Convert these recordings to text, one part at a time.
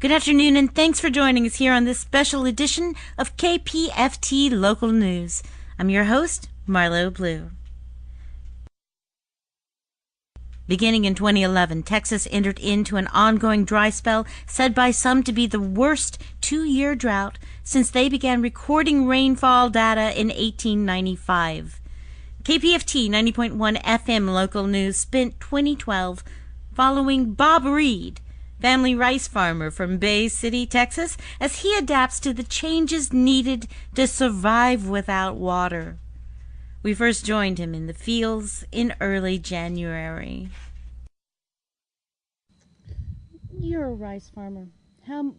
Good afternoon, and thanks for joining us here on this special edition of KPFT Local News. I'm your host, Marlo Blue. Beginning in 2011, Texas entered into an ongoing dry spell said by some to be the worst two-year drought since they began recording rainfall data in 1895. KPFT 90.1 FM Local News spent 2012 following Bob Reed, family rice farmer from Bay City, Texas, as he adapts to the changes needed to survive without water. We first joined him in the fields in early January. You're a rice farmer. How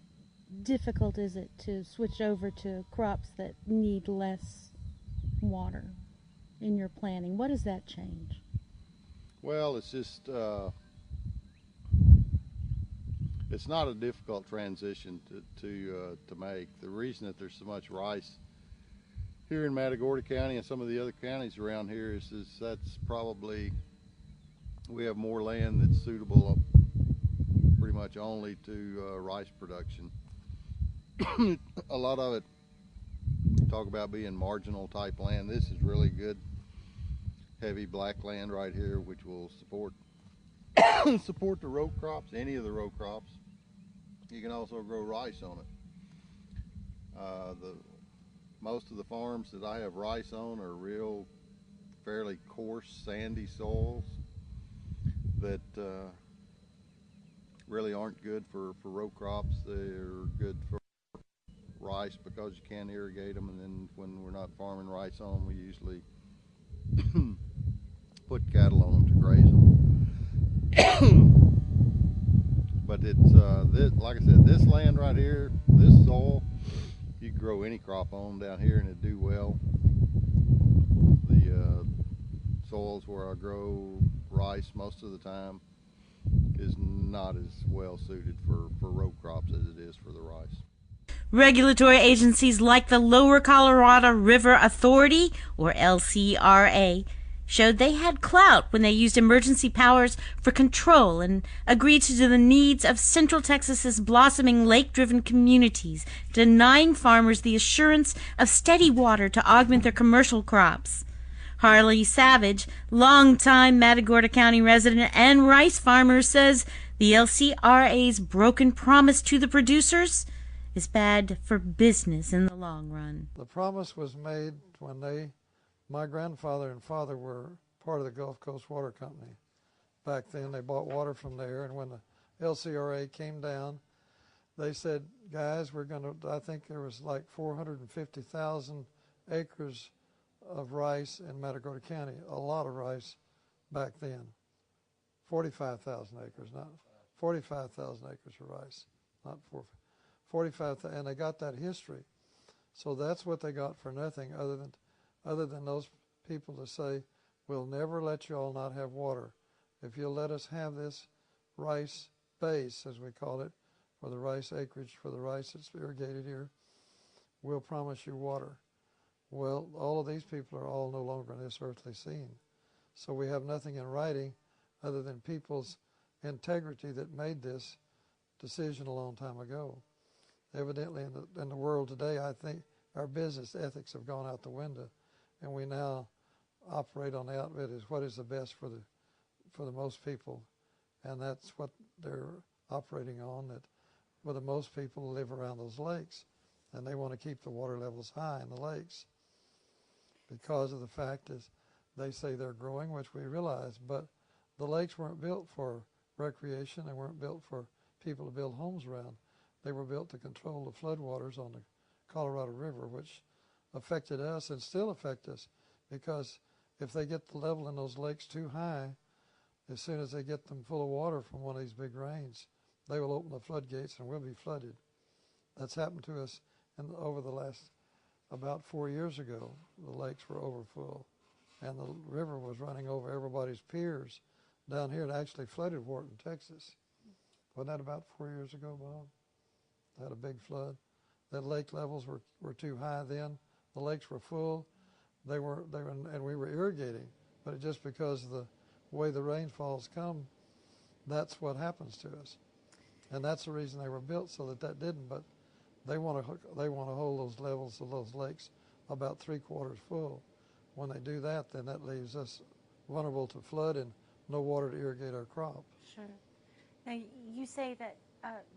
difficult is it to switch over to crops that need less water in your planning? What does that change? Well, it's just it's not a difficult transition to make. The reason that there's so much rice here in Matagorda County and some of the other counties around here is that's probably, we have more land that's suitable pretty much only to rice production. A lot of it talk about being marginal type land. This is really good heavy black land right here, which will support support the row crops, any of the row crops. You can also grow rice on it. Most of the farms that I have rice on are real fairly coarse sandy soils that really aren't good for row crops. They're good for rice because you can irrigate them, and then when we're not farming rice on them, we usually put cattle on them to graze them. But it's like I said, this land right here, this soil, you can grow any crop on down here and it'd do well. The soils where I grow rice most of the time is not as well suited for row crops as it is for the rice. Regulatory agencies like the Lower Colorado River Authority, or LCRA, showed they had clout when they used emergency powers for control and agreed to the needs of Central Texas's blossoming lake-driven communities, denying farmers the assurance of steady water to augment their commercial crops. Harley Savage, longtime Matagorda County resident and rice farmer, says the LCRA's broken promise to the producers is bad for business in the long run. The promise was made when my grandfather and father were part of the Gulf Coast Water Company. Back then, they bought water from there, and when the LCRA came down, they said, guys, I think there was like 450,000 acres of rice in Matagorda County, a lot of rice back then. 45,000 acres, not 45,000 acres of rice, not 45,000, and they got that history. So that's what they got for nothing, other than those people to say, we'll never let you all not have water. If you'll let us have this rice base, as we call it, for the rice acreage, for the rice that's irrigated here, we'll promise you water. Well, all of these people are all no longer on this earthly scene. So we have nothing in writing other than people's integrity that made this decision a long time ago. Evidently in the world today, I think our business ethics have gone out the window, and we now operate on the outlet as what is the best for the most people, and that's what they're operating on. That the most people live around those lakes, and they want to keep the water levels high in the lakes because of the fact is they say they're growing, which we realize, but the lakes weren't built for recreation. They weren't built for people to build homes around. They were built to control the floodwaters on the Colorado River, which affected us and still affect us, because if they get the level in those lakes too high, as soon as they get them full of water from one of these big rains, they will open the floodgates and we'll be flooded. That's happened to us over the last about 4 years ago. The lakes were overfull and the river was running over everybody's piers down here. It actually flooded Wharton, Texas. Wasn't that about 4 years ago, Bob? They had a big flood. The lake levels were too high then. The lakes were full. And we were irrigating, but just because of the way the rainfalls come, that's what happens to us. and that's the reason they were built, so that didn't. But they want to hold those levels of those lakes about 3/4 full. When they do that, then that leaves us vulnerable to flood and no water to irrigate our crop. Sure. Now, you say that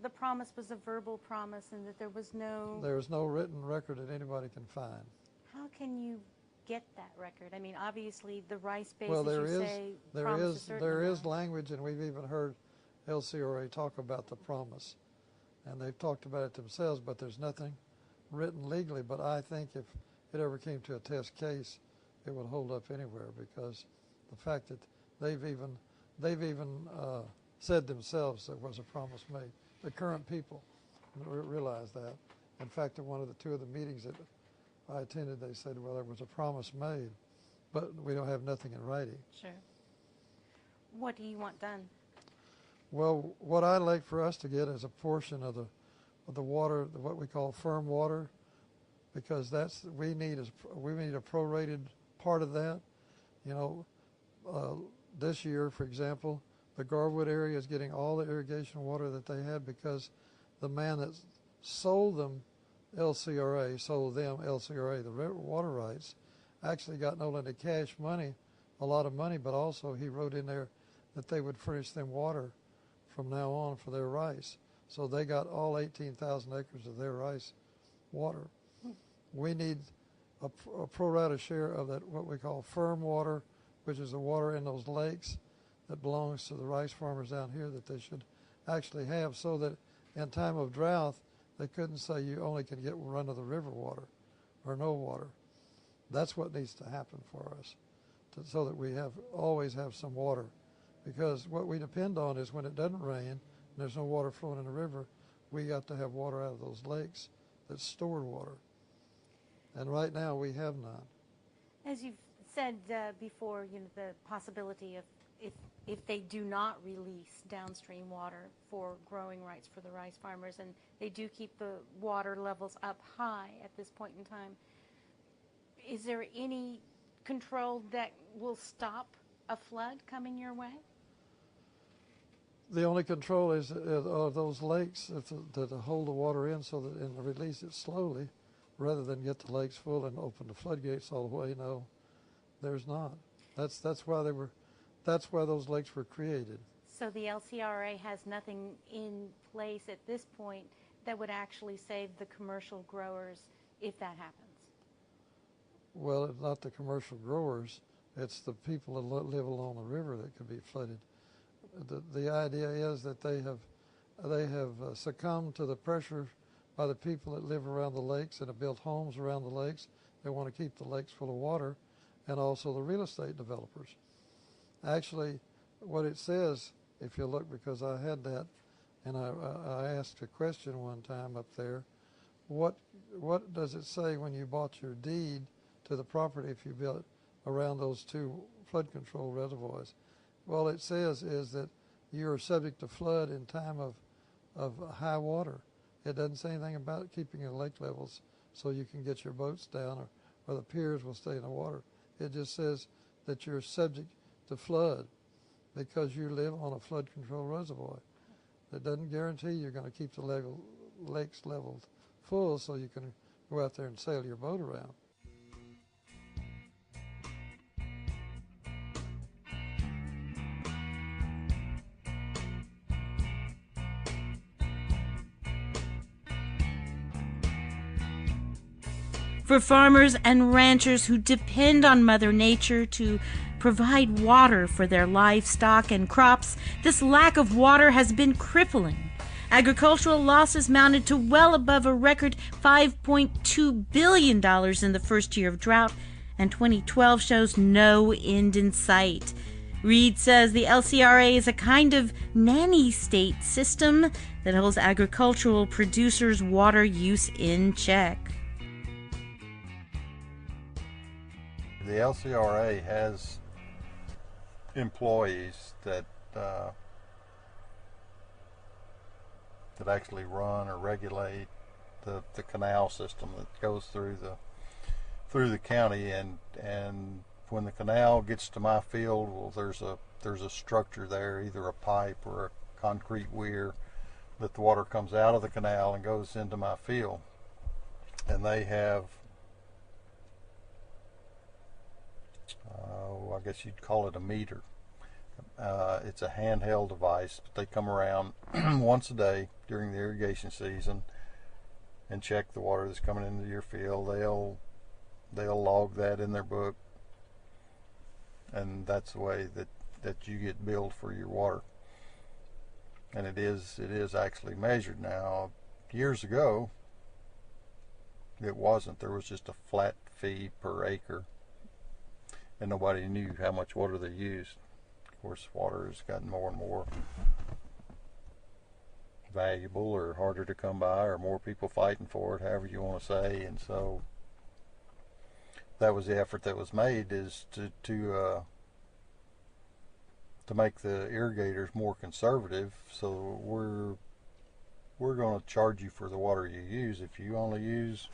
the promise was a verbal promise and that there was no... There's no written record that anybody can find. How can you get that record? I mean, obviously, the rice base, Well, as you say, promised a certain there is amount. language, and we've even heard LCRA talk about the promise. And they've talked about it themselves, but there's nothing written legally. But I think if it ever came to a test case, it would hold up anywhere, because the fact that they've even said themselves there was a promise made. The current people realize that. In fact, at two of the meetings that I attended, they said, well, there was a promise made, but we don't have nothing in writing. Sure. What do you want done? Well, what I'd like for us to get is a portion of the water, what we call firm water, because we need a prorated part of that. You know, this year, for example, the Garwood area is getting all the irrigation water that they had because the man that sold them LCRA, the water rights, actually got not only the cash money, a lot of money, but also he wrote in there that they would furnish them water from now on for their rice. So they got all 18,000 acres of their rice water. We need a pro rata share of that, what we call firm water, which is the water in those lakes that belongs to the rice farmers down here that they should actually have, so that in time of drought, they couldn't say you only can get run of the river water or no water. That's what needs to happen for us, so that we always have some water. Because what we depend on is when it doesn't rain and there's no water flowing in the river, we got to have water out of those lakes that's stored water. And right now we have none. As you've said before, you know, the possibility of if they do not release downstream water for growing rights for the rice farmers, and they do keep the water levels up high at this point in time, is there any control that will stop a flood coming your way? The only control is of those lakes that hold the water in, so that and release it slowly, rather than get the lakes full and open the floodgates all the way. No, there's not. That's why those lakes were created. So the LCRA has nothing in place at this point that would actually save the commercial growers if that happens? Well, it's not the commercial growers. It's the people that live along the river that could be flooded. The idea is that they have succumbed to the pressure by the people that live around the lakes and have built homes around the lakes. They want to keep the lakes full of water, and also the real estate developers. Actually, what it says, if you look, because I had that, and I asked a question one time up there, what does it say when you bought your deed to the property if you built around those two flood control reservoirs? Well, it says is that you are subject to flood in time of high water. It doesn't say anything about keeping your lake levels so you can get your boats down or the piers will stay in the water. It just says that you're subject to flood because you live on a flood control reservoir. That doesn't guarantee you're going to keep the lakes leveled full so you can go out there and sail your boat around. For farmers and ranchers who depend on Mother Nature to provide water for their livestock and crops, this lack of water has been crippling. Agricultural losses mounted to well above a record $5.2 billion in the first year of drought, and 2012 shows no end in sight. Reed says the LCRA is a kind of nanny state system that holds agricultural producers' water use in check. The LCRA has employees that actually run or regulate the canal system that goes through the county, and when the canal gets to my field, well, there's a structure there, either a pipe or a concrete weir, that the water comes out of the canal and goes into my field. And they have, I guess you'd call it a meter. It's a handheld device, but they come around once a day during the irrigation season and check the water that's coming into your field. They'll log that in their book, and that's the way that you get billed for your water. And it is actually measured now. Years ago, it wasn't. There was just a flat fee per acre, and nobody knew how much water they used. Of course, water has gotten more and more valuable, or harder to come by, or more people fighting for it, however you want to say. And so that was the effort that was made, is to make the irrigators more conservative. So we're going to charge you for the water you use. If you only use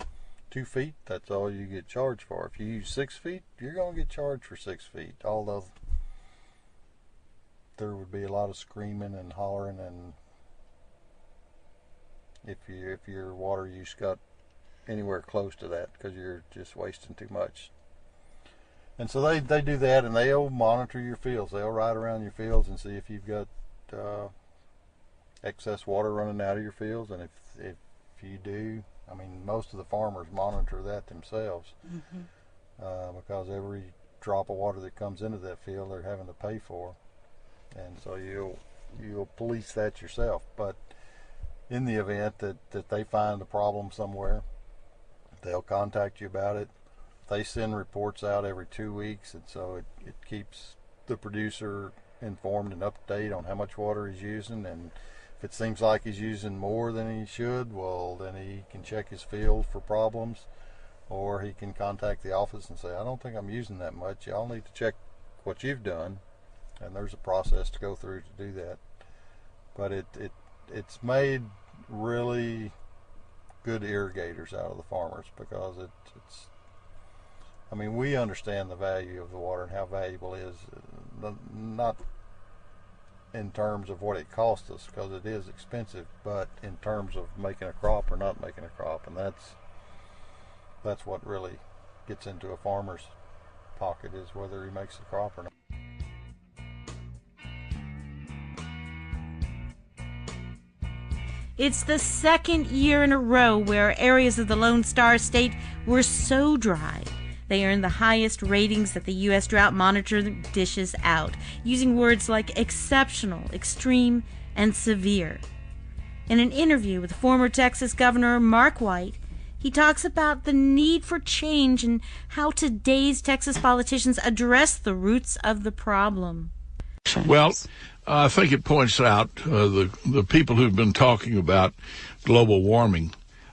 2 feet, that's all you get charged for. If you use 6 feet, you're going to get charged for 6 feet. Although there would be a lot of screaming and hollering, and if your water use got anywhere close to that, because you're just wasting too much. And so they do that, and they'll monitor your fields. They'll ride around your fields and see if you've got excess water running out of your fields. And if you do, I mean, most of the farmers monitor that themselves, because every drop of water that comes into that field, they're having to pay for. And so you'll police that yourself. But in the event that they find a problem somewhere, they'll contact you about it. They send reports out every 2 weeks, and so it keeps the producer informed and up to date on how much water he's using. And if it seems like he's using more than he should, well, then he can check his field for problems, or he can contact the office and say, I don't think I'm using that much. Y'all need to check what you've done. And there's a process to go through to do that. But it's made really good irrigators out of the farmers, because it's I mean, we understand the value of the water and how valuable it is, not in terms of what it costs us, because it is expensive, but in terms of making a crop or not making a crop. And that's what really gets into a farmer's pocket, is whether he makes a crop or not. It's the second year in a row where areas of the Lone Star State were so dry they earned the highest ratings that the U.S. Drought Monitor dishes out, using words like exceptional, extreme, and severe. In an interview with former Texas Governor Mark White, he talks about the need for change and how today's Texas politicians address the roots of the problem. Well, I think it points out the people who've been talking about global warming,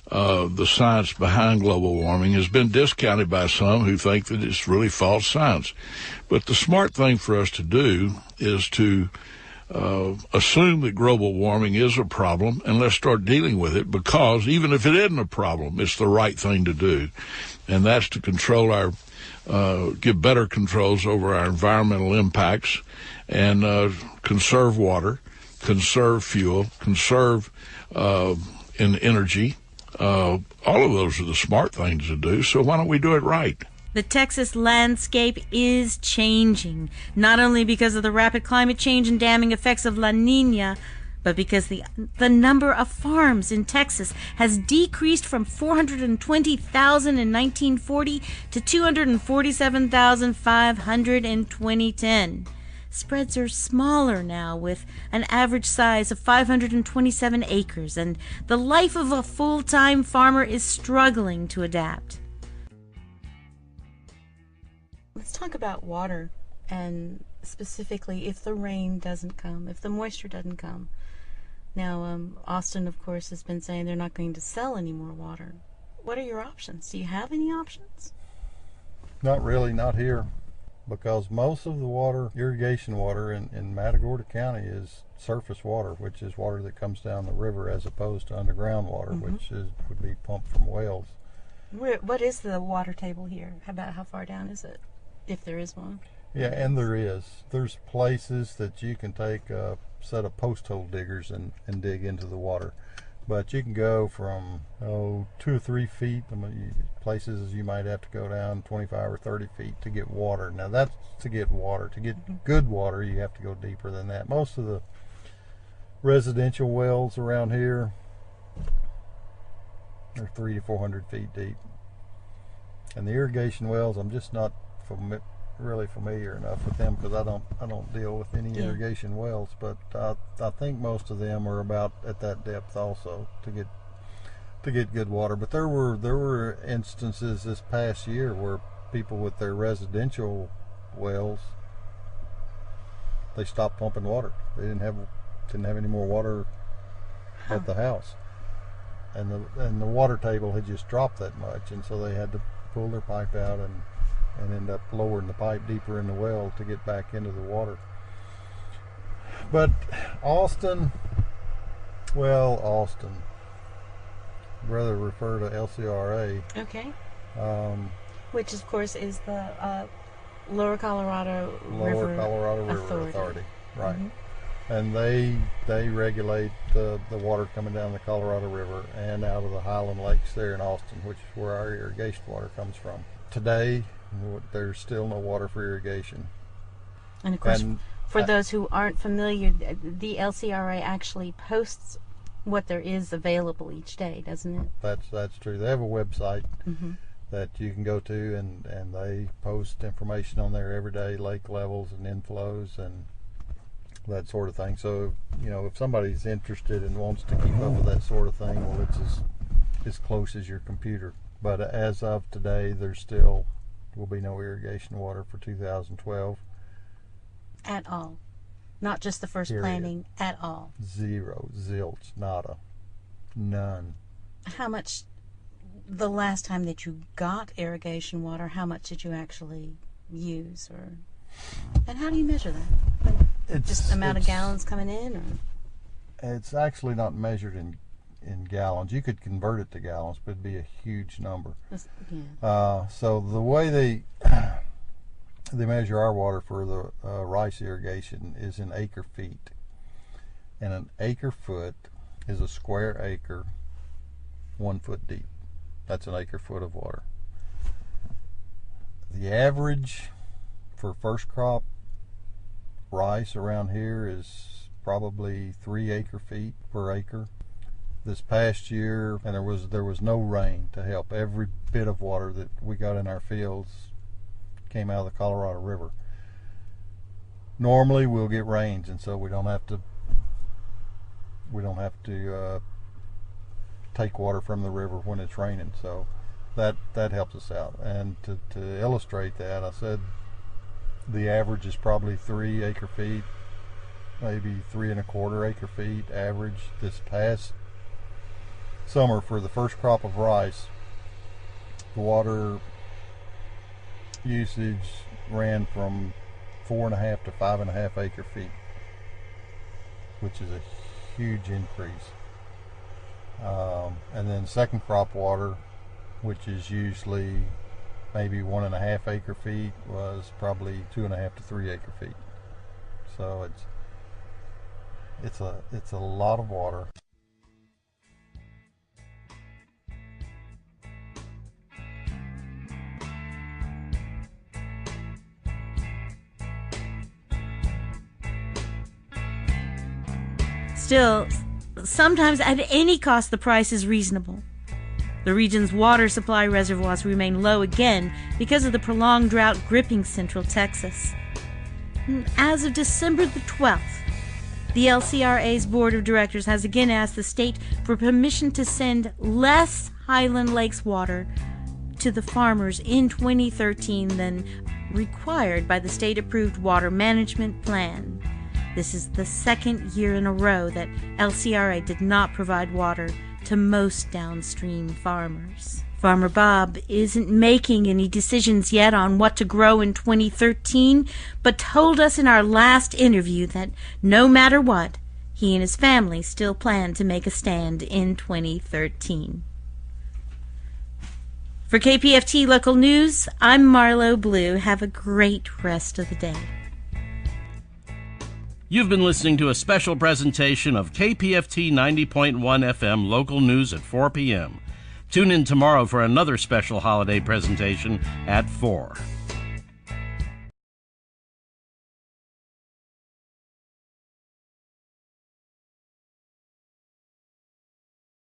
the science behind global warming has been discounted by some who think that it's really false science. But the smart thing for us to do is to assume that global warming is a problem, and let's start dealing with it, because even if it isn't a problem, it's the right thing to do. And that's to control give better controls over our environmental impacts, and conserve water, conserve fuel, conserve in energy. All of those are the smart things to do, so why don't we do it right? The Texas landscape is changing, not only because of the rapid climate change and damming effects of La Nina, but because the number of farms in Texas has decreased from 420,000 in 1940 to 247,500 in 2010. Spreads are smaller now, with an average size of 527 acres, and the life of a full-time farmer is struggling to adapt. Let's talk about water, and specifically if the rain doesn't come, if the moisture doesn't come. Now, Austin, of course, has been saying they're not going to sell any more water. What are your options? Do you have any options? Not really, not here, because most of the water, irrigation water in Matagorda County, is surface water, which is water that comes down the river, as opposed to underground water, which would be pumped from wells. What is the water table here? How far down is it, if there is one? Yeah, and there's places that you can take a set of post hole diggers and dig into the water, but you can go from 2 or 3 feet. Places you might have to go down 25 or 30 feet to get water. Now that's to get water. To get good water, you have to go deeper than that. Most of the residential wells around here are 300 to 400 feet deep, and the irrigation wells, I'm just not really familiar enough with them because I don't deal with any irrigation wells, but I think most of them are about at that depth also to get good water. But there were instances this past year where people with their residential wells, they stopped pumping water. They didn't have any more water at the house, and the water table had just dropped that much, and so they had to pull their pipe out and end up lowering the pipe deeper in the well to get back into the water. But Austin, rather refer to LCRA. Okay. Which, of course, is the Lower Colorado River Authority. Right. Mm-hmm. And they regulate the water coming down the Colorado River and out of the Highland Lakes there in Austin, which is where our irrigation water comes from. Today, there's still no water for irrigation. And of course, for those who aren't familiar, the LCRA actually posts what there is available each day, doesn't it? That's true. They have a website that you can go to, and they post information on there every day, lake levels and inflows and that sort of thing. So, if somebody's interested and wants to keep up with that sort of thing, well, it's as close as your computer. But as of today, there still will be no irrigation water for 2012. At all. Not just the first planting, at all. Zero, zilch, nada, none. How much, the last time that you got irrigation water, how much did you actually use? And how do you measure that? It's just amount of gallons coming in? Or? It's actually not measured in gallons. You could convert it to gallons, but it'd be a huge number. So the way they measure our water for the rice irrigation is in acre feet, and an acre foot is a square acre 1 foot deep. That's an acre foot of water. The average for first crop rice around here is probably 3 acre feet per acre. This past year, and there was no rain to help. Every bit of water that we got in our fields came out of the Colorado River. Normally we'll get rains, and so we don't have to take water from the river when it's raining. So that helps us out. And to illustrate that, I said the average is probably 3 acre feet, maybe 3 1/4 acre feet average. This past summer, for the first crop of rice, the water usage ran from 4.5 to 5.5 acre feet, which is a huge increase. And then second crop water, which is usually maybe 1.5 acre feet, was probably 2.5 to 3 acre feet. So it's a lot of water. Still, sometimes at any cost the price is reasonable. The region's water supply reservoirs remain low again because of the prolonged drought gripping central Texas. As of December the 12th, the LCRA's board of directors has again asked the state for permission to send less Highland Lakes water to the farmers in 2013 than required by the state-approved water management plan. This is the second year in a row that LCRA did not provide water to most downstream farmers. Farmer Bob isn't making any decisions yet on what to grow in 2013, but told us in our last interview that no matter what, he and his family still plan to make a stand in 2013. For KPFT Local News, I'm Marlo Blue. Have a great rest of the day. You've been listening to a special presentation of KPFT 90.1 FM Local News at 4 p.m. Tune in tomorrow for another special holiday presentation at 4.